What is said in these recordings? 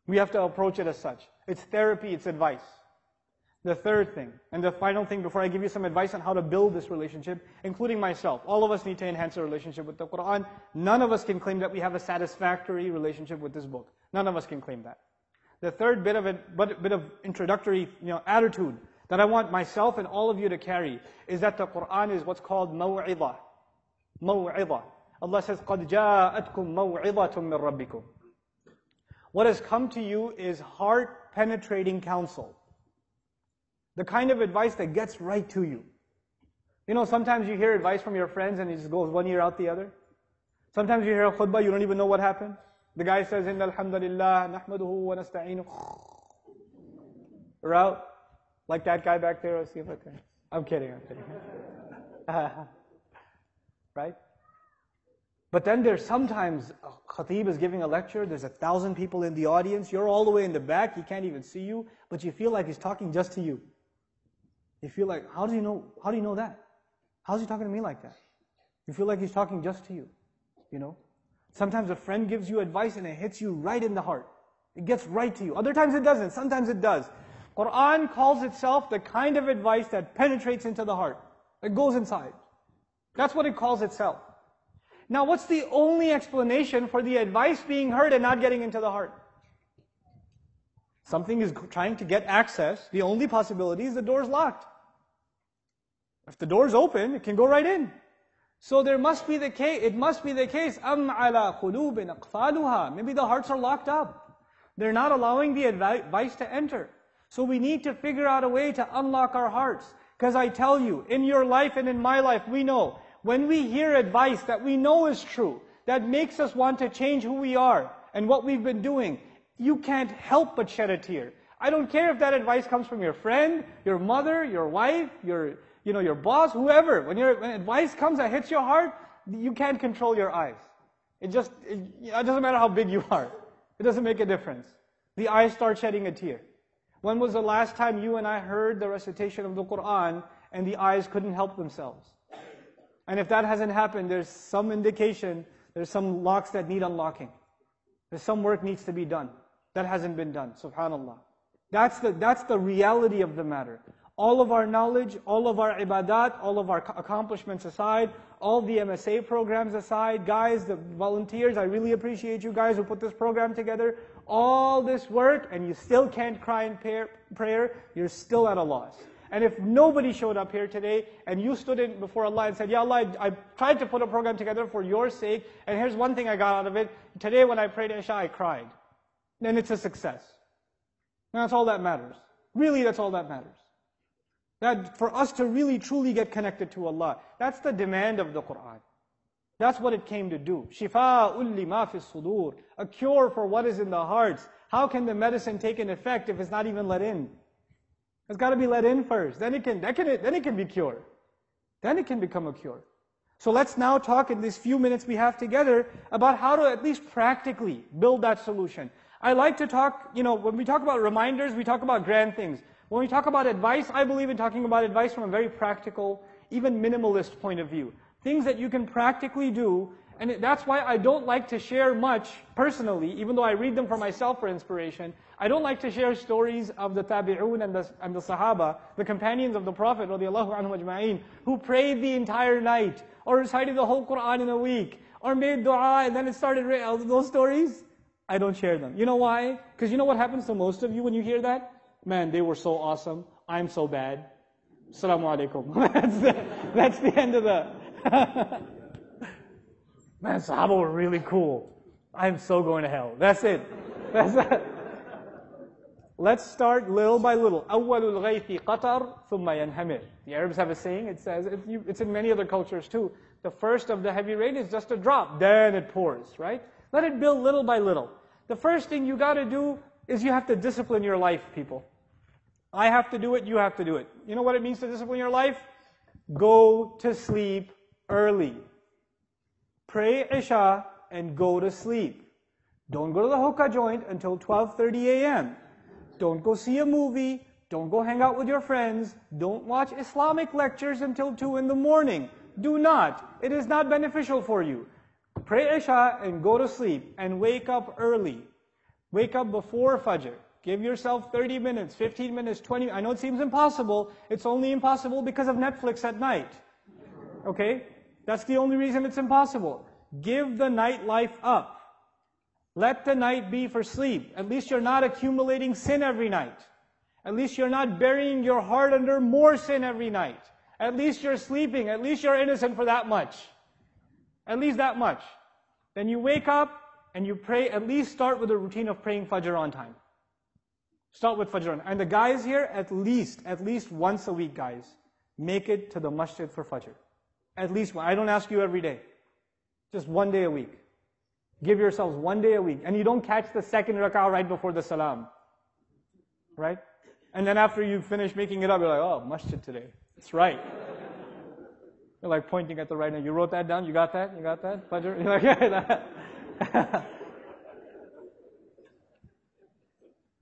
We have to approach it as such. It's therapy, it's advice. The third thing, and the final thing before I give you some advice on how to build this relationship, including myself. All of us need to enhance our relationship with the Qur'an. None of us can claim that we have a satisfactory relationship with this book. None of us can claim that. The third bit of introductory attitude that I want myself and all of you to carry is that the Qur'an is what's called maw'idah. Maw'idah. Allah says, قَدْ جَاءَتْكُمْ مَوْعِظَةٌ مِّن رَبِّكُمْ. What has come to you is heart-penetrating counsel. The kind of advice that gets right to you. Sometimes you hear advice from your friends and it just goes one ear out the other. Sometimes you hear a khutbah, you don't even know what happened. The guy says, إِنَّ الْحَمْدَ لِلَّهِ نَحْمَدُهُ وَنَسْتَعِينُهُ. We're out. Like that guy back there. I'll see if I can. I'm kidding. Right? But then there's sometimes a khatib is giving a lecture, there's 1,000 people in the audience, you're all the way in the back, he can't even see you, but you feel like he's talking just to you. You feel like, how do you know that? How's he talking to me like that? You feel like he's talking just to you. Sometimes a friend gives you advice and it hits you right in the heart. It gets right to you. Other times it doesn't, sometimes it does. Qur'an calls itself the kind of advice that penetrates into the heart. It goes inside. That's what it calls itself. Now what's the only explanation for the advice being heard and not getting into the heart? Something is trying to get access. The only possibility is the door's locked. If the door's open, it can go right in. So it must be the case, أَمْ عَلَى قُلُوبٍ أَقْفَالُهَا. Maybe the hearts are locked up. They're not allowing the advice to enter. So we need to figure out a way to unlock our hearts. Because I tell you, in your life and in my life, we know, when we hear advice that we know is true, that makes us want to change who we are and what we've been doing, you can't help but shed a tear. I don't care if that advice comes from your friend, your mother, your wife, your boss, whoever. When advice comes that hits your heart, you can't control your eyes. It doesn't matter how big you are. It doesn't make a difference. The eyes start shedding a tear. When was the last time you and I heard the recitation of the Qur'an and the eyes couldn't help themselves? And if that hasn't happened, there's some indication, there's some locks that need unlocking. There's some work needs to be done. That hasn't been done, subhanAllah. That's the reality of the matter. All of our knowledge, all of our ibadat, all of our accomplishments aside, all the MSA programs aside, guys, the volunteers, I really appreciate you guys who put this program together. All this work, and you still can't cry in prayer, you're still at a loss. And if nobody showed up here today, and you stood in before Allah and said, Ya Allah, I tried to put a program together for your sake, and here's one thing I got out of it. Today when I prayed Isha, I cried. Then it's a success. And that's all that matters. Really, that's all that matters. That for us to really truly get connected to Allah, that's the demand of the Qur'an. That's what it came to do. شِفَاءٌ لِمَا فِي الصُّدُورِ. A cure for what is in the hearts. How can the medicine take an effect if it's not even let in? It's got to be let in first. Then it can be cured. Then it can become a cure. So let's now talk in these few minutes we have together about how to at least practically build that solution. I like to talk, when we talk about reminders, we talk about grand things. When we talk about advice, I believe in talking about advice from a very practical, even minimalist point of view. Things that you can practically do, and that's why I don't like to share much personally, even though I read them for myself for inspiration. I don't like to share stories of the tabi'un and the sahaba, the companions of the Prophet radiallahu anhu ajma'in, who prayed the entire night, or recited the whole Qur'an in a week, or made dua and then it started those stories. I don't share them. You know why? Because you know what happens to most of you when you hear that? Man, they were so awesome. I'm so bad. Assalamu alaikum. That's the end of the... Man, Sahaba were really cool. I'm so going to hell. That's it. Let's start little by little. أَوَّلُ الْغَيْثِ قَطَرْ ثُمَّ يَنْهَمِرْ. The Arabs have a saying, it says, it's in many other cultures too. The first of the heavy rain is just a drop, then it pours, right? Let it build little by little. The first thing you got to do is you have to discipline your life, people. I have to do it, you have to do it. You know what it means to discipline your life? Go to sleep early. Pray Isha and go to sleep. Don't go to the hookah joint until 12:30 a.m. Don't go see a movie. Don't go hang out with your friends. Don't watch Islamic lectures until 2 in the morning. Do not. It is not beneficial for you. Pray Isha and go to sleep and wake up early. Wake up before Fajr. Give yourself 30 minutes, 15 minutes, 20 minutes. I know it seems impossible. It's only impossible because of Netflix at night. Okay? That's the only reason it's impossible. Give the nightlife up. Let the night be for sleep. At least you're not accumulating sin every night. At least you're not burying your heart under more sin every night. At least you're sleeping. At least you're innocent for that much. At least that much. Then you wake up and you pray. At least start with a routine of praying Fajr on time. Start with Fajr on time. And the guys here, at least once a week, guys, make it to the masjid for Fajr. At least one. I don't ask you every day. Just one day a week. Give yourselves one day a week. And you don't catch the second rak'ah right before the salam. Right? And then after you finish making it up, you're like, oh, masjid today. That's right. You're like pointing at the right now. You wrote that down? You got that? You got that? Fajr? You're like, yeah.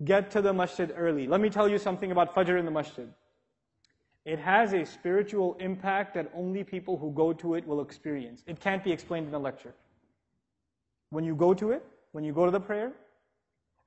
Get to the masjid early. Let me tell you something about Fajr in the masjid. It has a spiritual impact that only people who go to it will experience. It can't be explained in a lecture. When you go to it, when you go to the prayer,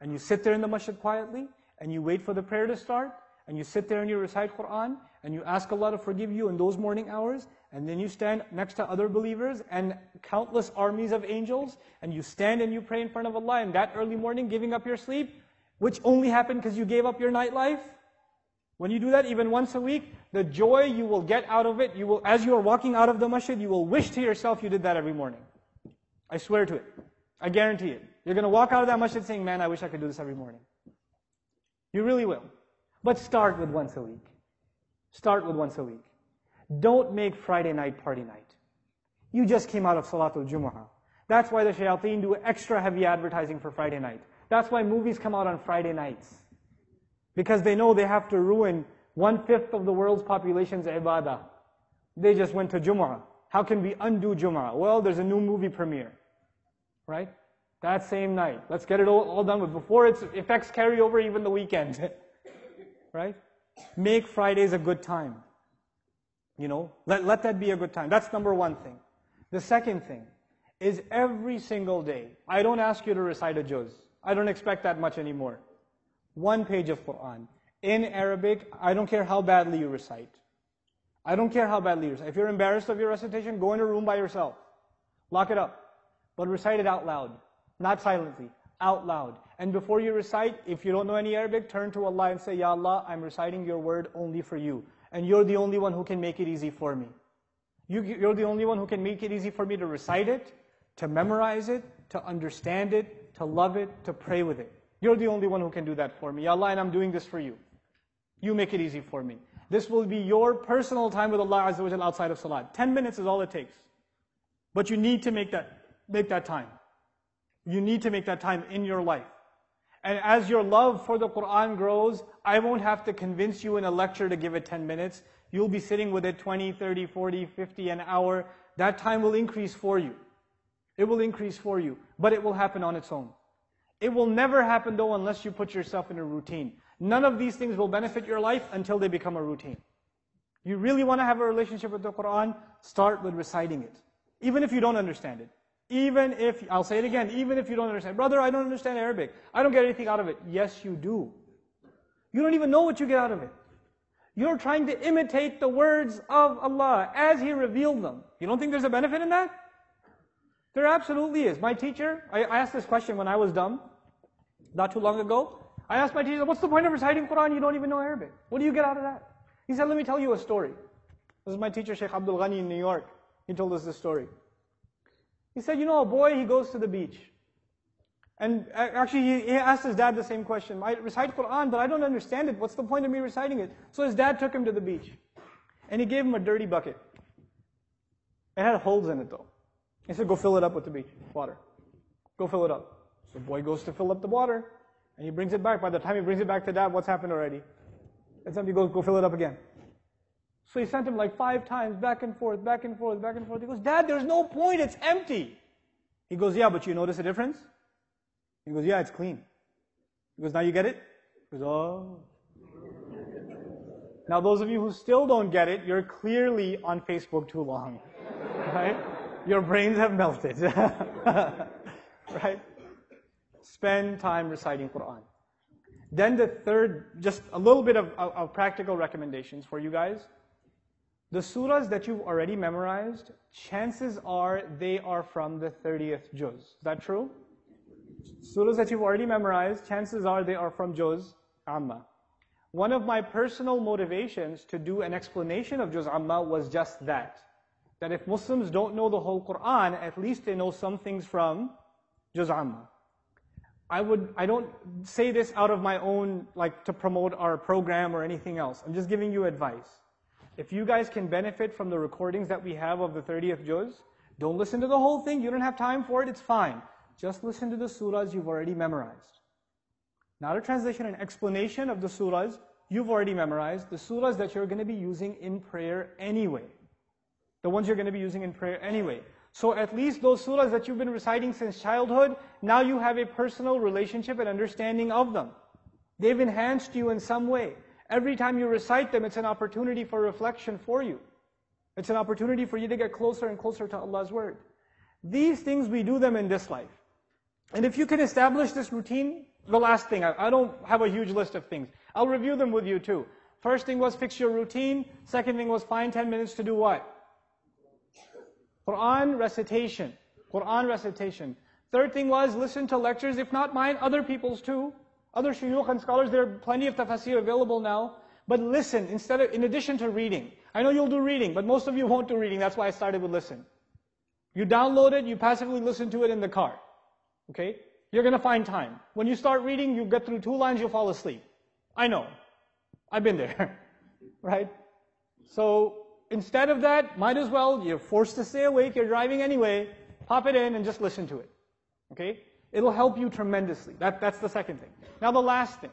and you sit there in the masjid quietly, and you wait for the prayer to start, and you sit there and you recite Qur'an, and you ask Allah to forgive you in those morning hours, and then you stand next to other believers and countless armies of angels, and you stand and you pray in front of Allah in that early morning, giving up your sleep, which only happened because you gave up your nightlife. When you do that even once a week, the joy you will get out of it, you will, as you are walking out of the masjid, you will wish to yourself you did that every morning. I swear to it. I guarantee it. You're going to walk out of that masjid saying, man, I wish I could do this every morning. You really will. But start with once a week. Start with once a week. Don't make Friday night party night. You just came out of Salatul Jumu'ah. That's why the shayateen do extra heavy advertising for Friday night. That's why movies come out on Friday nights. Because they know they have to ruin 1/5 of the world's population's ibadah. They just went to Jumu'ah. How can we undo Jumu'ah? Well, there's a new movie premiere. Right? That same night. Let's get it all done with before its effects carry over even the weekend. Right? Make Fridays a good time. You know, let that be a good time. That's number one thing. The second thing is every single day. I don't ask you to recite a juz. I don't expect that much anymore. 1 page of Qur'an. In Arabic, I don't care how badly you recite. I don't care how badly you recite. If you're embarrassed of your recitation, go in a room by yourself. Lock it up. But recite it out loud. Not silently. Out loud. And before you recite, if you don't know any Arabic, turn to Allah and say, Ya Allah, I'm reciting your word only for you. And you're the only one who can make it easy for me. You're the only one who can make it easy for me to recite it, to memorize it, to understand it, to love it, to pray with it. You're the only one who can do that for me. Ya Allah, and I'm doing this for you. You make it easy for me. This will be your personal time with Allah Azza wa Jalla outside of Salat. 10 minutes is all it takes. But you need to make that time. You need to make that time in your life. And as your love for the Qur'an grows, I won't have to convince you in a lecture to give it 10 minutes. You'll be sitting with it 20, 30, 40, 50, an hour. That time will increase for you. It will increase for you. But it will happen on its own. It will never happen though unless you put yourself in a routine. None of these things will benefit your life until they become a routine. You really want to have a relationship with the Qur'an, start with reciting it. Even if you don't understand it. Even if, I'll say it again, even if you don't understand. Brother, I don't understand Arabic. I don't get anything out of it. Yes, you do. You don't even know what you get out of it. You're trying to imitate the words of Allah as He revealed them. You don't think there's a benefit in that? There absolutely is. My teacher, I asked this question when I was dumb, not too long ago. I asked my teacher, what's the point of reciting Qur'an? You don't even know Arabic. What do you get out of that? He said, let me tell you a story. This is my teacher, Sheikh Abdul Ghani in New York. He told us this story. He said, you know, a boy, he goes to the beach. And actually, he asked his dad the same question. I recite Qur'an, but I don't understand it. What's the point of me reciting it? So his dad took him to the beach. And he gave him a dirty bucket. It had holes in it though. He said, go fill it up with the beach water. Go fill it up. So the boy goes to fill up the water. And he brings it back. By the time he brings it back to dad, what's happened already? It's empty. He goes, go fill it up again. So he sent him like 5 times, back and forth, back and forth, back and forth. He goes, Dad, there's no point, it's empty. He goes, yeah, but you notice a difference? He goes, yeah, it's clean. He goes, now you get it? He goes, oh. Now those of you who still don't get it, you're clearly on Facebook too long. Right? Your brains have melted. Right? Spend time reciting Qur'an. Then the third, just a little bit of practical recommendations for you guys. The surahs that you've already memorized, chances are they are from the 30th juz. Is that true? Surahs that you've already memorized, chances are they are from juz amma. One of my personal motivations to do an explanation of juz amma was just that. That if Muslims don't know the whole Qur'an, at least they know some things from juz amma. I don't say this out of my own, like to promote our program or anything else. I'm just giving you advice. If you guys can benefit from the recordings that we have of the 30th juz, don't listen to the whole thing. You don't have time for it, it's fine. Just listen to the surahs you've already memorized. Not a translation, an explanation of the surahs you've already memorized, the surahs that you're going to be using in prayer anyway. The ones you're going to be using in prayer anyway. So at least those surahs that you've been reciting since childhood, now you have a personal relationship and understanding of them. They've enhanced you in some way. Every time you recite them, it's an opportunity for reflection for you. It's an opportunity for you to get closer and closer to Allah's word. These things, we do them in this life. And if you can establish this routine, the last thing, I don't have a huge list of things. I'll review them with you too. First thing was fix your routine. Second thing was find 10 minutes to do what? Qur'an recitation. Qur'an recitation. Third thing was listen to lectures, if not mine, other people's too. Other shuyukh and scholars, there are plenty of tafsir available now. But listen, in addition to reading. I know you'll do reading, but most of you won't do reading. That's why I started with listen. You download it, you passively listen to it in the car. Okay? You're going to find time. When you start reading, you get through 2 lines, you'll fall asleep. I know. I've been there. Right? So, instead of that, might as well, you're forced to stay awake, you're driving anyway, pop it in and just listen to it. Okay? It'll help you tremendously. That's the second thing. Now the last thing.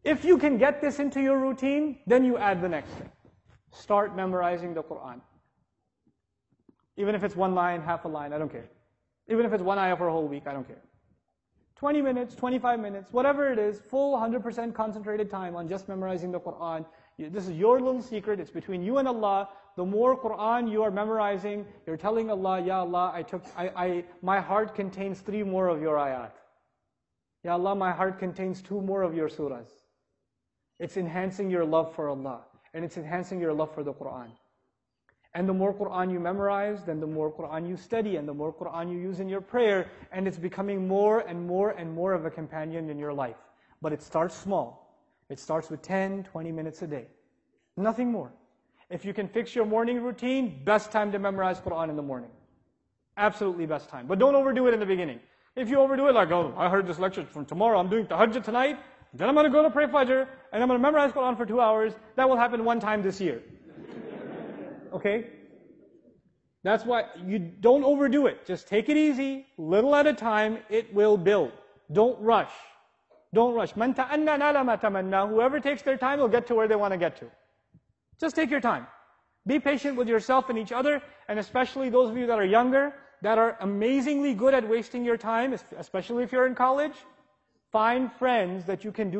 If you can get this into your routine, then you add the next thing. Start memorizing the Qur'an. Even if it's 1 line, half a line, I don't care. Even if it's 1 ayah for a whole week, I don't care. 20 minutes, 25 minutes, whatever it is, full 100% concentrated time on just memorizing the Qur'an. This is your little secret, it's between you and Allah. The more Qur'an you are memorizing, you're telling Allah, Ya Allah, my heart contains 3 more of your ayat. Ya Allah, my heart contains 2 more of your surahs. It's enhancing your love for Allah, and it's enhancing your love for the Qur'an. And the more Qur'an you memorize, then the more Qur'an you study, and the more Qur'an you use in your prayer, and it's becoming more and more and more of a companion in your life. But it starts small. It starts with 10, 20 minutes a day. Nothing more. If you can fix your morning routine, best time to memorize Qur'an in the morning. Absolutely best time. But don't overdo it in the beginning. If you overdo it like, oh, I heard this lecture from tomorrow, I'm doing tahajjud tonight, then I'm going to go to pray Fajr, and I'm going to memorize Qur'an for 2 hours, that will happen 1 time this year. Okay? That's why you don't overdo it. Just take it easy, little at a time, it will build. Don't rush. Don't rush. Man ta'anna nala ma tamanna. Whoever takes their time will get to where they want to get to. Just take your time. Be patient with yourself and each other, and especially those of you that are younger, that are amazingly good at wasting your time, especially if you're in college. Find friends that you can do